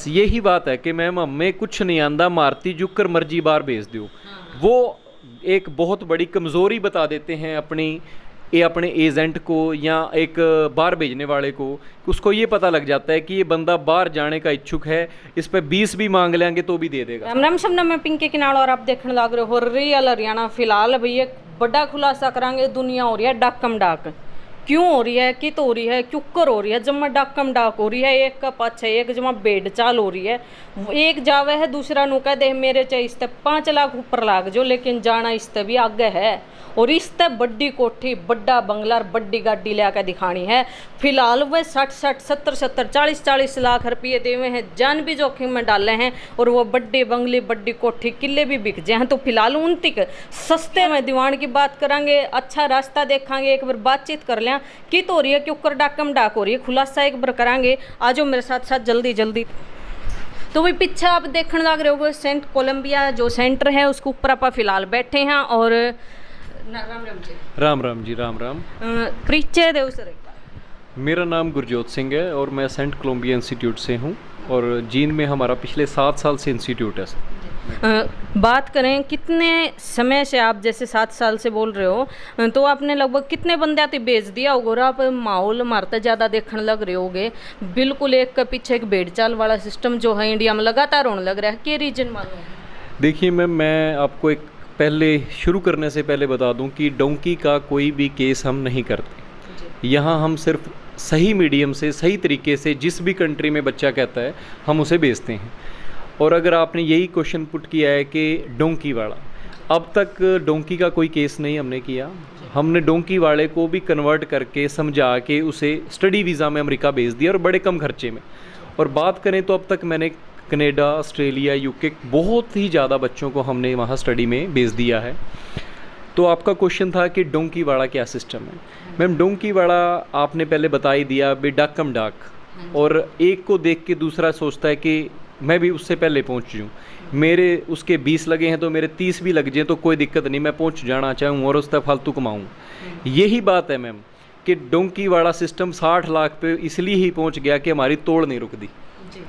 यही बात है कि मैम हमें कुछ नहीं आंदा, मारती जुक कर मर्जी बार भेज दो। वो एक बहुत बड़ी कमज़ोरी बता देते हैं अपनी, ये अपने एजेंट को या एक बाहर भेजने वाले को। उसको ये पता लग जाता है कि ये बंदा बाहर जाने का इच्छुक है, इस पे 20 भी मांग लेंगे तो भी दे देगा। राम राम शब्द में पिंकी किनाल और आप देखने लग रहे हो रियल हरियाणा। फिलहाल भैया एक बड़ा खुलासा करांगे। दुनिया हो रही है डाकम डाक, क्यों हो रही है, कित हो रही है, क्योंकर हो रही है, जमा डाकम डाक हो रही है। एक का पाछे एक जमा बेड चाल हो रही है। एक जावे है दूसरा नु कह दे मेरे चाहिए इसते 5 लाख ऊपर लाग जो, लेकिन जाना इसते भी आगे है। और इसते बड्डी कोठी, बड्डा बंगला, बड्डी गाड़ी ले आकर दिखानी है। फिलहाल वह 60-60, 70-70, 40-40 लाख रुपये देवे हैं, जान भी जोखिम में डाले हैं। और वो बड्डे बंगले, बड्डी कोठी, किले भी बिक जाए हैं। तो फिलहाल उन तक सस्ते में दीवान की बात करांगे, अच्छा रास्ता देखांगे, एक बार बातचीत कर लें कित हो रही है, क्यों कर डाकम डाक हो रही है, खुलासा एक बार करांगे। आजो मेरे साथ साथ जल्दी जल्दी। तो भाई पीछे आप देखने लग रहे हो सेंट कोलंबिया जो सेंटर है उसके ऊपर आप फिलहाल बैठे हैं। और राम राम जी। राम राम जी, राम राम। परिचय दो सर। मेरा नाम गुरजोत सिंह है और मैं सेंट कोलंबिया इंस्टीट्यूट से हूँ और जींद में हमारा पिछले 7 साल से इंस्टीट्यूट है सर। बात करें कितने समय से आप जैसे 7 साल से बोल रहे हो, तो आपने लगभग कितने बंदे आते बेच दिया होगा और आप माहौल मारते ज़्यादा देखने लग रहे होगे। बिल्कुल एक के पीछे एक भेड़ चाल वाला सिस्टम जो है इंडिया में लगातार होने लग रहा है, क्या रीजन मालूम? देखिए मैम, मैं आपको एक पहले शुरू करने से पहले बता दूं कि डोंकी का कोई भी केस हम नहीं करते। यहाँ हम सिर्फ सही मीडियम से, सही तरीके से, जिस भी कंट्री में बच्चा कहता है हम उसे बेचते हैं। और अगर आपने यही क्वेश्चन पुट किया है कि डोंकी वाला, अब तक डोंकी का कोई केस नहीं हमने किया। हमने डोंकी वाले को भी कन्वर्ट करके समझा के उसे स्टडी वीज़ा में अमेरिका भेज दिया और बड़े कम खर्चे में। और बात करें तो अब तक मैंने कनाडा, ऑस्ट्रेलिया, यूके बहुत ही ज़्यादा बच्चों को हमने वहाँ स्टडी में भेज दिया है। तो आपका क्वेश्चन था कि डोंकी वाला क्या सिस्टम है। मैम डोंकी वाला आपने पहले बता ही दिया, बे डाकम डाक। और एक को देख के दूसरा सोचता है कि मैं भी उससे पहले पहुँच जाऊँ, मेरे उसके 20 लगे हैं तो मेरे 30 भी लग जाएँ तो कोई दिक्कत नहीं, मैं पहुँच जाना चाहूँ और उस तक फालतू कमाऊँ। यही बात है मैम कि डोंकी वाला सिस्टम 60 लाख पे इसलिए ही पहुँच गया कि हमारी तोड़ नहीं रुक दी।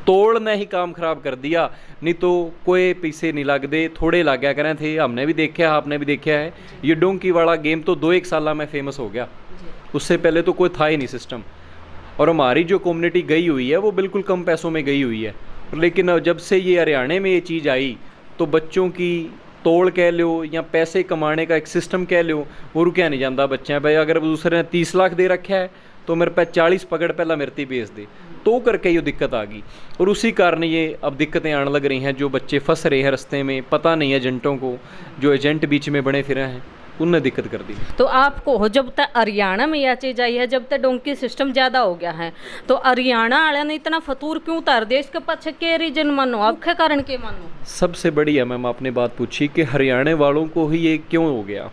तोड़ ने ही काम खराब कर दिया, नहीं तो कोई पैसे नहीं लगते, थोड़े लग गया करें थे। हमने भी देखा है, आपने भी देखा है। ये डोंकी वाला गेम तो 2-1 साल में फेमस हो गया, उससे पहले तो कोई था ही नहीं सिस्टम। और हमारी जो कम्युनिटी गई हुई है वो बिल्कुल कम पैसों में गई हुई है। लेकिन जब से ये हरियाणा में ये चीज़ आई तो बच्चों की तोड़ कह लो या पैसे कमाने का एक सिस्टम कह लो, वो रुकया नहीं जाता। बच्चे भाई अगर दूसरे ने 30 लाख दे रखा है तो मेरे पे 40 पकड़ पहला मेरे ती भेज दे, तो करके ये दिक्कत आ गई। और उसी कारण ये अब दिक्कतें आने लग रही हैं। जो बच्चे फंस रहे हैं रास्ते में, पता नहीं है एजेंटों को, जो एजेंट बीच में बने फिर हैं, उनने दिक्कत कर दी। तो आपको जब तक हरियाणा में यह चीज़ आई है, जब तक डोंकी सिस्टम ज़्यादा हो गया है, तो हरियाणा वाले ने इतना फतूर क्यों उतार दिया? इसके पीछे के रीजन मानो, आपके कारण के मानो? सबसे बढ़िया मैम आपने बात पूछी कि हरियाणा वालों को ही ये क्यों हो गया।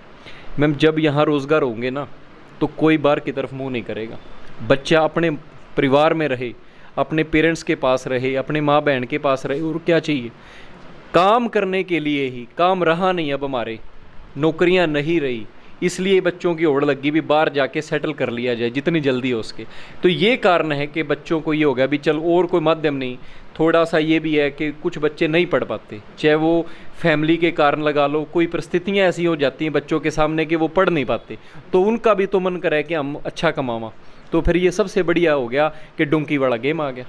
मैम जब यहाँ रोज़गार होंगे ना तो कोई बाहर की तरफ मुँह नहीं करेगा। बच्चा अपने परिवार में रहे, अपने पेरेंट्स के पास रहे, अपने माँ बहन के पास रहे, और क्या चाहिए। काम करने के लिए ही, काम रहा नहीं अब हमारे, नौकरियां नहीं रही, इसलिए बच्चों की होड़ लगी भी बाहर जाके सेटल कर लिया जाए जितनी जल्दी हो सके। तो ये कारण है कि बच्चों को ये हो गया भी चल और कोई माध्यम नहीं। थोड़ा सा ये भी है कि कुछ बच्चे नहीं पढ़ पाते, चाहे वो फैमिली के कारण लगा लो, कोई परिस्थितियाँ ऐसी हो जाती हैं बच्चों के सामने कि वो पढ़ नहीं पाते, तो उनका भी तो मन करे कि हम अच्छा कमावा। तो फिर ये सबसे बढ़िया हो गया कि डोंकी वाला गेम आ गया,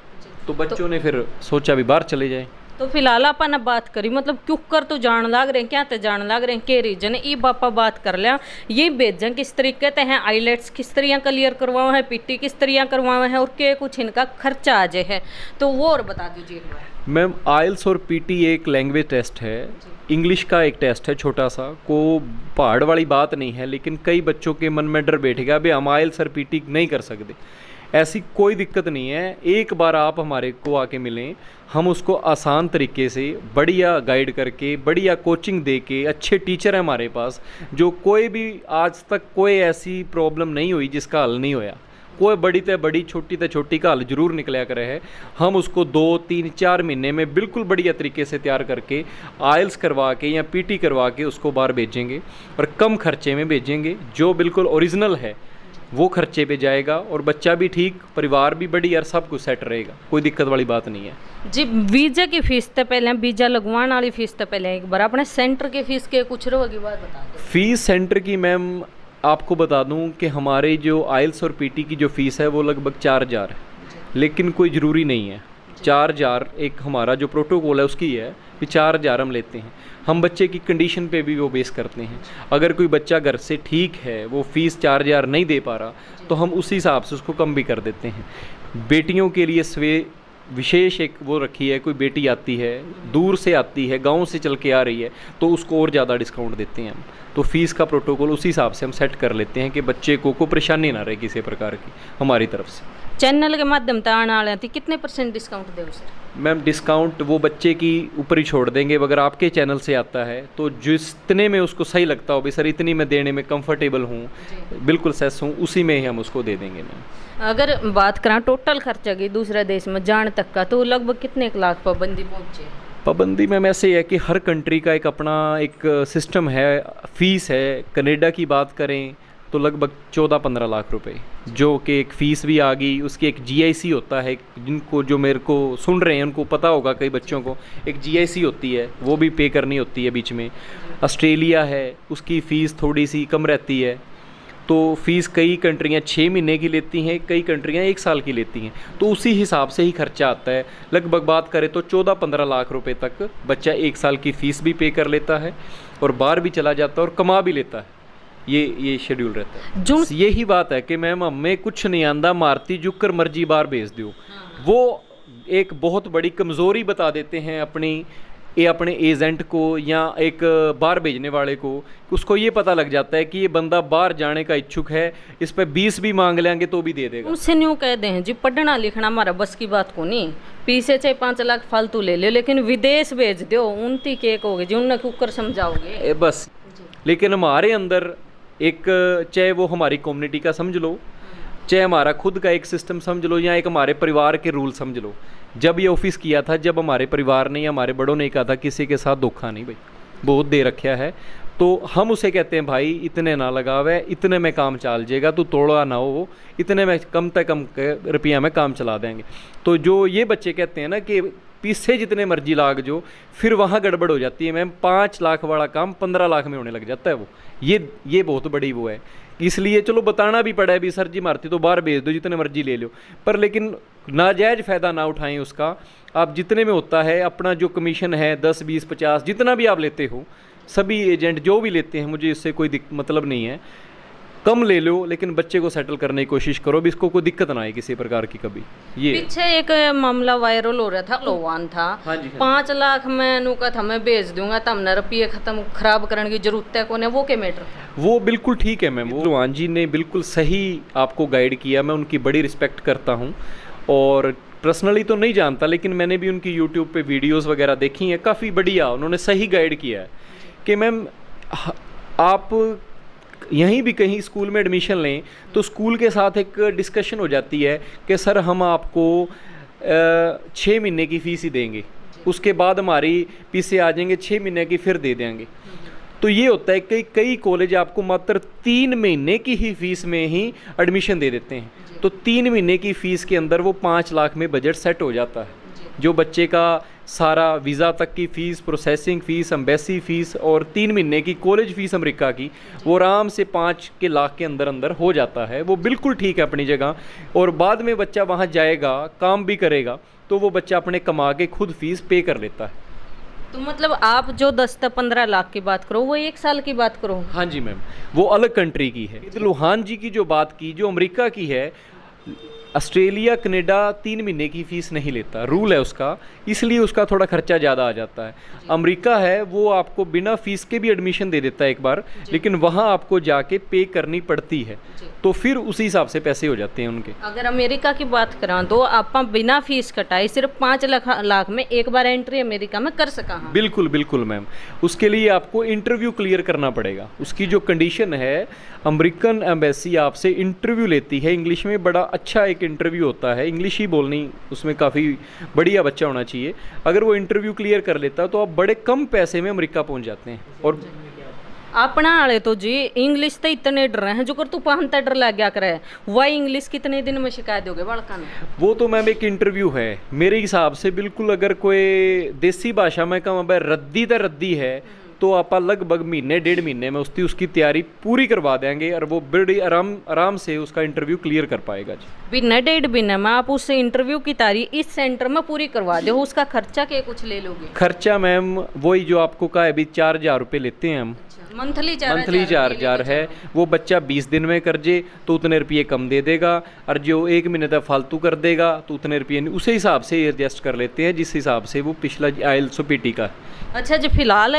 तो बच्चों ने फिर सोचा भी बाहर चले जाए। तो फिलहाल अपन बात करी मतलब क्यों कर तो जान लाग रहे हैं, क्या तो जान लाग रहे हैं के रीजन ई बापा बात कर लिया। ये भेजन किस तरीके से हैं, आईलेट्स किस तरह क्लियर करवाओ है, पीटी किस तरह करवाओ है, और के कुछ इनका खर्चा आ जाए है, तो वो और बता दीजिए। मैम आइल्स और पीटी एक लैंग्वेज टेस्ट है, इंग्लिश का एक टेस्ट है छोटा सा, को पहाड़ वाली बात नहीं है। लेकिन कई बच्चों के मन में डर बैठेगा भाई हम आइल्स और पीटी नहीं कर सकते। ऐसी कोई दिक्कत नहीं है, एक बार आप हमारे को आके मिलें, हम उसको आसान तरीके से बढ़िया गाइड करके, बढ़िया कोचिंग दे के, अच्छे टीचर हैं हमारे पास, जो कोई भी आज तक कोई ऐसी प्रॉब्लम नहीं हुई जिसका हल नहीं होया। कोई बड़ी ते बड़ी, छोटी ते छोटी का हल जरूर निकला करे है। हम उसको 2, 3, 4 महीने में बिल्कुल बढ़िया तरीके से तैयार करके आइल्स करवा के या पीटी करवा के उसको बाहर भेजेंगे और कम खर्चे में भेजेंगे, जो बिल्कुल ओरिजिनल है, वो खर्चे पे जाएगा और बच्चा भी ठीक, परिवार भी बढ़िया और सब कुछ सेट रहेगा, कोई दिक्कत वाली बात नहीं है जी। वीजा की फीस तो पहले, वीजा लगवाने वाली फीस तो पहले एक बार अपने सेंटर की फीस के कुछ रोगी बात बता दो। फीस सेंटर की मैम आपको बता दूं कि हमारे जो आइल्स और पीटी की जो फ़ीस है वो लगभग 4,000 है, लेकिन कोई ज़रूरी नहीं है। 4,000 एक हमारा जो प्रोटोकॉल है उसकी है कि 4,000 हम लेते हैं। हम बच्चे की कंडीशन पे भी वो बेस करते हैं। अगर कोई बच्चा घर से ठीक है, वो फ़ीस 4,000 नहीं दे पा रहा, तो हम उसी हिसाब से उसको कम भी कर देते हैं। बेटियों के लिए विशेष एक वो रखी है, कोई बेटी आती है, दूर से आती है, गांव से चल के आ रही है, तो उसको और ज़्यादा डिस्काउंट देते हैं हम। तो फ़ीस का प्रोटोकॉल उसी हिसाब से हम सेट कर लेते हैं कि बच्चे को परेशानी ना रहे किसी प्रकार की हमारी तरफ से। चैनल के माध्यम से आने वाले थी कितने % डिस्काउंट दे सर? मैम डिस्काउंट वो बच्चे की ऊपर ही छोड़ देंगे। अगर आपके चैनल से आता है तो जितने में उसको सही लगता हो, भाई सर इतनी में देने में कंफर्टेबल हूँ, बिल्कुल सेस हूँ, उसी में ही हम उसको दे देंगे। मैम अगर बात करें टोटल खर्चा की दूसरे देश में जाने तक का, तो लगभग कितने लाख पाबंदी पहुँचे? पाबंदी में ऐसे है कि हर कंट्री का एक अपना एक सिस्टम है, फ़ीस है। कनाडा की बात करें तो लगभग 14-15 लाख रुपए, जो कि एक फ़ीस भी आ गई, उसकी एक GIC होता है। जिनको जो मेरे को सुन रहे हैं उनको पता होगा, कई बच्चों को एक GIC होती है, वो भी पे करनी होती है बीच में। ऑस्ट्रेलिया है, उसकी फ़ीस थोड़ी सी कम रहती है। तो फ़ीस कई कंट्रियाँ 6 महीने की लेती हैं, कई कंट्रियाँ 1 साल की लेती हैं, तो उसी हिसाब से ही खर्चा आता है। लगभग बात करें तो 14-15 लाख रुपए तक बच्चा 1 साल की फ़ीस भी पे कर लेता है और बाहर भी चला जाता है और कमा भी लेता है। ये शेड्यूल रहता है। यही बात है कि मैम हमें कुछ नहीं आंदा, मारती झुक कर मर्जी बाहर भेज दो। वो एक बहुत बड़ी कमज़ोरी बता देते हैं अपने एजेंट को या एक बाहर भेजने वाले को। उसको ये पता लग जाता है कि ये बंदा बाहर जाने का इच्छुक है, इस पर 20 भी मांग लेंगे तो भी दे देगा। उससे न्यू कह दें जी, पढ़ना लिखना हमारा बस की बात को नहीं, पीछे चाहे 5 लाख फालतू ले लो, लेकिन विदेश भेज दो, उनती केक होगी जी, उन्हें कुकर समझाओगे बस। लेकिन हमारे अंदर एक, चाहे वो हमारी कम्युनिटी का समझ लो, चाहे हमारा खुद का एक सिस्टम समझ लो, या एक हमारे परिवार के रूल समझ लो। जब ये ऑफिस किया था, जब हमारे परिवार ने या हमारे बड़ों ने कहा था किसी के साथ धोखा नहीं भाई, बहुत दे रखा है, तो हम उसे कहते हैं भाई इतने ना लगावे, इतने में काम चल जाएगा, तू तोड़ा ना हो, इतने में कम से कम रुपया में काम चला देंगे। तो जो ये बच्चे कहते हैं ना कि पीछे जितने मर्जी लाग जो, फिर वहाँ गड़बड़ हो जाती है मैम। 5 लाख वाला काम 15 लाख में होने लग जाता है वो। ये बहुत बड़ी वो है। इसलिए चलो बताना भी पड़ा है भी सर जी मारती तो बाहर भेज दो, जितने मर्जी ले लो, पर लेकिन नाजायज़ फ़ायदा ना उठाएं उसका। आप जितने में होता है, अपना जो कमीशन है 10, 20, 50 जितना भी आप लेते हो, सभी एजेंट जो भी लेते हैं, मुझे इससे कोई मतलब नहीं है, कम ले लो, लेकिन बच्चे को सेटल करने की कोशिश करो भी, इसको कोई दिक्कत ना आए किसी प्रकार की कभी। ये पीछे एक मामला वायरल हो रहा था, लोवान था। हाँ जी, 5 लाख में नुका था, मैं भेज दूंगा, तब न रुपये खत्म खराब करने की जरूरत है कोने, वो क्या मैटर? वो बिल्कुल ठीक है मैम, वो लोवान जी ने बिल्कुल सही आपको गाइड किया, मैं उनकी बड़ी रिस्पेक्ट करता हूँ। और पर्सनली तो नहीं जानता, लेकिन मैंने भी उनकी यूट्यूब पे वीडियोस वगैरह देखी हैं, काफ़ी बढ़िया उन्होंने सही गाइड किया है कि मैम आप यहीं भी कहीं स्कूल में एडमिशन लें तो स्कूल के साथ एक डिस्कशन हो जाती है कि सर हम आपको 6 महीने की फ़ीस ही देंगे, उसके बाद हमारी पीछे आ जाएंगे, 6 महीने की फिर दे देंगे। तो ये होता है कि कई कॉलेज आपको मात्र 3 महीने की ही फ़ीस में ही एडमिशन दे देते हैं। तो 3 महीने की फ़ीस के अंदर वो 5 लाख में बजट सेट हो जाता है, जो बच्चे का सारा वीज़ा तक की fees, processing fees, embassy fees और 3 महीने की कॉलेज फ़ीस अमेरिका की, वो आराम से 5 लाख के अंदर हो जाता है। वो बिल्कुल ठीक है अपनी जगह। और बाद में बच्चा वहाँ जाएगा, काम भी करेगा, तो वो बच्चा अपने कमा के खुद फ़ीस पे कर लेता है। तो मतलब आप जो 10 से 15 लाख की बात करो, वो 1 साल की बात करो? हाँ जी मैम, वो अलग कंट्री की है। लोहान जी की जो बात की, जो अमेरिका की है, ऑस्ट्रेलिया कनाडा 3 महीने की फ़ीस नहीं लेता, रूल है उसका, इसलिए उसका थोड़ा खर्चा ज़्यादा आ जाता है। अमेरिका है वो आपको बिना फ़ीस के भी एडमिशन दे देता है एक बार, लेकिन वहाँ आपको जाके पे करनी पड़ती है, तो फिर उसी हिसाब से पैसे हो जाते हैं उनके। अगर अमेरिका की बात करें तो आप बिना फीस कटाए सिर्फ 5 लाख में एक बार एंट्री अमेरिका में कर सका? बिल्कुल बिल्कुल मैम, उसके लिए आपको इंटरव्यू क्लियर करना पड़ेगा। उसकी जो कंडीशन है, अमेरिकन एम्बेसी आपसे इंटरव्यू लेती है, इंग्लिश में बड़ा अच्छा एक इंटरव्यू होता है, इंग्लिश ही बोलनी उसमें काफ़ी बढ़िया बच्चा होना चाहिए। अगर वो इंटरव्यू क्लियर कर लेता तो आप बड़े कम पैसे में अमेरिका पहुंच जाते हैं। और अपना वाले तो जी इंग्लिश तो इतने डर हैं जो कर तू पहनता डर लग गया करे, वह इंग्लिश कितने दिन में शिकायत दोगे बालका ने? वो तो मैम एक इंटरव्यू है मेरे हिसाब से, बिल्कुल अगर कोई देसी भाषा में कहूँ भाई रद्दी तो रद्दी है, तो आप लगभग महीने 1.5 महीने में उसकी तैयारी पूरी करवा देंगे और वो बड़ी आराम से उसका इंटरव्यू क्लियर कर पाएगा जी। बिना 1.5 महीने में आप उससे इंटरव्यू की तैयारी इस सेंटर में पूरी करवा दो, उसका खर्चा क्या कुछ ले लोगे? खर्चा मैम वही जो आपको कहा है अभी 4,000 रुपये लेते हैं हम, मंथली 4,000 है। वो बच्चा 20 दिन में कर जे तो उतने रुपये कम दे देगा, और जो 1 महीने तक फालतू कर देगा तो उतने रुपये उसी हिसाब से एडजस्ट कर लेते हैं जिस हिसाब से वो पिछला IELTS पीटी का। अच्छा जी, फिलहाल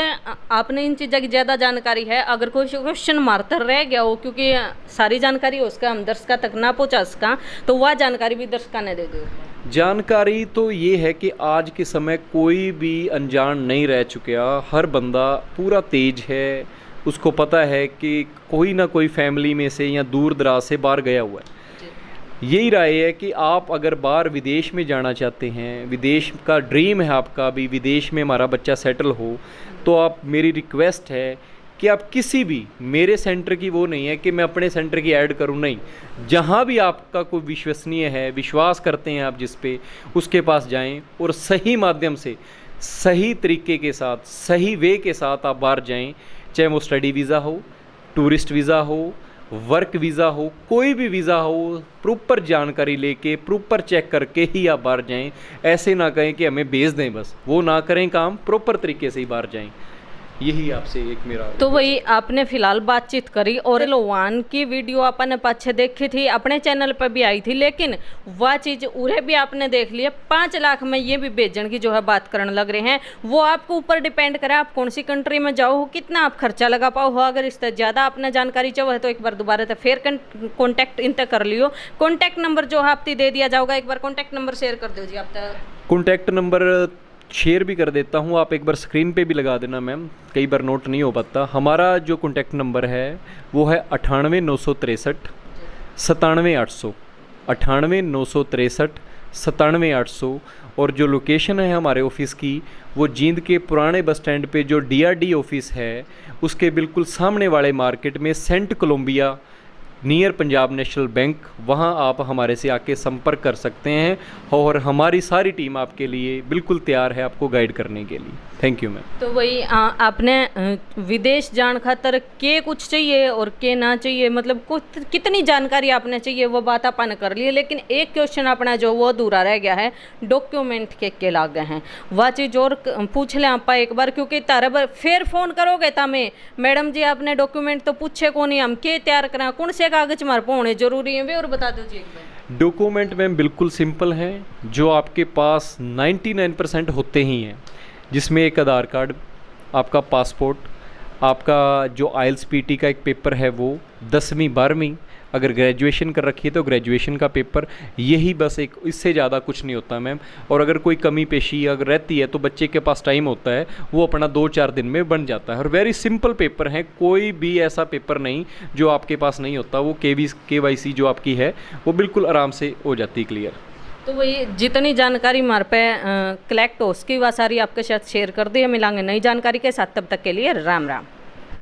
आपने इन चीज़ों की ज़्यादा जानकारी है, अगर कोई क्वेश्चन मारता रह गया हो, क्योंकि सारी जानकारी उसका हम दर्शकों तक ना पहुँचा सका, तो वह जानकारी भी दर्शकों ने दे दो। जानकारी तो ये है कि आज के समय कोई भी अनजान नहीं रह चुका, हर बंदा पूरा तेज है, उसको पता है कि कोई ना कोई फैमिली में से या दूर दराज से बाहर गया हुआ है। यही राय है कि आप अगर बाहर विदेश में जाना चाहते हैं, विदेश का ड्रीम है आपका भी, विदेश में हमारा बच्चा सेटल हो, तो आप, मेरी रिक्वेस्ट है कि आप किसी भी, मेरे सेंटर की वो नहीं है कि मैं अपने सेंटर की ऐड करूं, नहीं, जहां भी आपका कोई विश्वसनीय है, विश्वास करते हैं आप जिस पे, उसके पास जाएं और सही माध्यम से, सही तरीके के साथ, सही वे के साथ आप बाहर जाएं, चाहे वो स्टडी वीज़ा हो, टूरिस्ट वीज़ा हो, वर्क वीज़ा हो, कोई भी वीज़ा हो, प्रॉपर जानकारी लेके, प्रॉपर चेक करके ही आप बाहर जाएं। ऐसे ना कहें कि हमें भेज दें, बस वो ना करें काम, प्रॉपर तरीके से ही बाहर जाएं। यही आपसे एक मेरा तो वही आपने फिलहाल बातचीत करी, और लोवान की वीडियो आपने पाछे देखी थी, अपने चैनल पर भी आई थी, लेकिन वह चीज़ उरे भी आपने देख लिया। 5 लाख में ये भी भेजन की जो है बात करने लग रहे हैं, वो आपको ऊपर डिपेंड करे आप कौन सी कंट्री में जाओ, कितना आप खर्चा लगा पाओ हो। अगर इससे ज़्यादा आपने जानकारी चाहो तो एक बार दोबारा तो फिर कॉन्टैक्ट इनसे कर लियो। कॉन्टैक्ट नंबर जो आपती दे दिया जाओगा, एक बार कॉन्टैक्ट नंबर शेयर कर दो जी। आप कॉन्टैक्ट नंबर शेयर भी कर देता हूँ, आप एक बार स्क्रीन पे भी लगा देना मैम, कई बार नोट नहीं हो पाता। हमारा जो कॉन्टैक्ट नंबर है वो है 98 963 97 800, 98 963 97 800। और जो लोकेशन है हमारे ऑफिस की, वो जींद के पुराने बस स्टैंड पे जो DRD ऑफिस है उसके बिल्कुल सामने वाले मार्केट में, Saint Columbia near Punjab National Bank, वहाँ आप हमारे से आके संपर्क कर सकते हैं, और हमारी सारी टीम आपके लिए बिल्कुल तैयार है आपको गाइड करने के लिए। Thank you ma'am. तो वही आपने विदेश जान खातर के कुछ चाहिए और के ना चाहिए, मतलब कुछ कितनी जानकारी आपने चाहिए वो बात आपने कर ली है, लेकिन एक क्वेश्चन अपना जो वो अधूरा रह गया है, डॉक्यूमेंट के लाग गए हैं, वह चीज़ और पूछ लें आप एक बार, क्योंकि तारा बार फिर फ़ोन करोगे तमें मैडम जी आपने डॉक्यूमेंट तो पूछे को नहीं, हम के तैयार करा, कौन से कागज मार होने जरूरी है वे और बता दो जी एक बार। डॉक्यूमेंट मैम बिल्कुल सिंपल है, जो आपके पास 99% होते ही हैं, जिसमें एक आधार कार्ड, आपका पासपोर्ट, आपका जो IELTS PT का एक पेपर है वो, 10वीं 12वीं, अगर ग्रेजुएशन कर रखी है तो ग्रेजुएशन का पेपर, यही बस एक, इससे ज़्यादा कुछ नहीं होता मैम। और अगर कोई कमी पेशी अगर रहती है तो बच्चे के पास टाइम होता है, वो अपना 2-4 दिन में बन जाता है, और वेरी सिंपल पेपर है, कोई भी ऐसा पेपर नहीं जो आपके पास नहीं होता। वो KYC जो आपकी है वो बिल्कुल आराम से हो जाती है क्लियर। तो वही जितनी जानकारी हमारे पे कलेक्ट हो उसकी वह सारी आपके साथ शेयर कर दी है। मिलांगे नई जानकारी के साथ, तब तक के लिए राम राम।